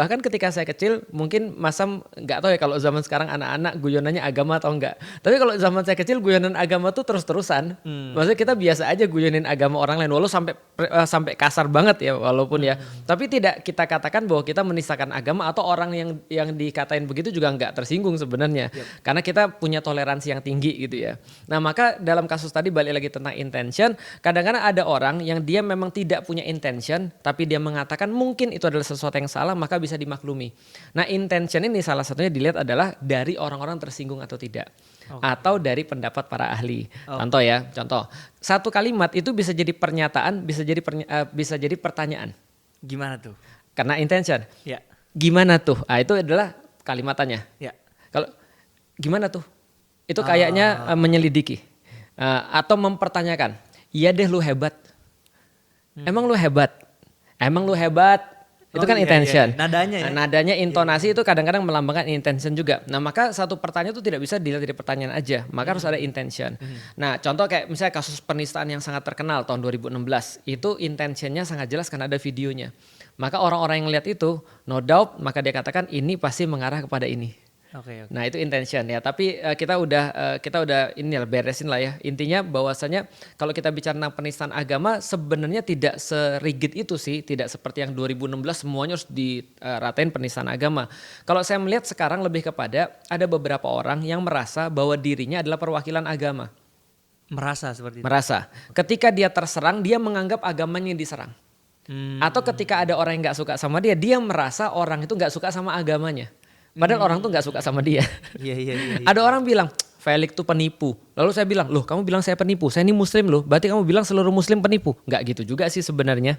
Bahkan ketika saya kecil, mungkin Mas Sam nggak tahu ya kalau zaman sekarang anak-anak guyonannya agama atau enggak. Tapi kalau zaman saya kecil guyonan agama tuh terus-terusan. Maksudnya kita biasa aja guyonin agama orang lain, walau sampai kasar banget ya walaupun ya. Tapi tidak kita katakan bahwa kita menistakan agama atau orang yang dikatain begitu juga nggak tersinggung sebenarnya. Karena kita punya toleransi yang tinggi gitu ya. Nah maka dalam kasus tadi balik lagi tentang intention, kadang-kadang ada orang yang dia memang tidak punya intention, tapi dia mengatakan mungkin itu adalah sesuatu yang salah, maka bisa dimaklumi. Nah intention ini salah satunya dilihat adalah dari orang-orang tersinggung atau tidak. Atau dari pendapat para ahli. Contoh, satu kalimat itu bisa jadi pernyataan, bisa jadi pertanyaan. Gimana tuh? Karena intention. Ya. Gimana tuh? Itu adalah kalimatannya. Ya. Kalau gimana tuh? Itu kayaknya menyelidiki. Atau mempertanyakan. Iya deh lu hebat. Emang lu hebat? Emang lu hebat? Itu kan intention. Nadanya ya. Nadanya, intonasi itu kadang-kadang melambangkan intention juga. Nah maka satu pertanyaan itu tidak bisa dilihat dari pertanyaan aja. Maka harus ada intention. Nah contoh kayak misalnya kasus penistaan yang sangat terkenal tahun 2016. Itu intentionnya sangat jelas karena ada videonya. Maka orang-orang yang lihat itu no doubt maka dia katakan ini pasti mengarah kepada ini. Oke. Nah itu intention ya, tapi kita udah ini lah beresin lah ya. Intinya bahwasanya kalau kita bicara tentang penistaan agama sebenarnya tidak serigid itu sih, tidak seperti yang 2016 semuanya harus diratain penistaan agama. Kalau saya melihat sekarang lebih kepada ada beberapa orang yang merasa bahwa dirinya adalah perwakilan agama. Merasa seperti itu. Merasa. Ketika dia terserang, dia menganggap agamanya yang diserang. Atau ketika ada orang yang nggak suka sama dia, dia merasa orang itu nggak suka sama agamanya. Padahal orang tuh nggak suka sama dia. Iya. Ada orang bilang Felix tuh penipu. Lalu saya bilang, loh kamu bilang saya penipu, saya ini muslim loh. Berarti kamu bilang seluruh muslim penipu? Nggak gitu juga sih sebenarnya.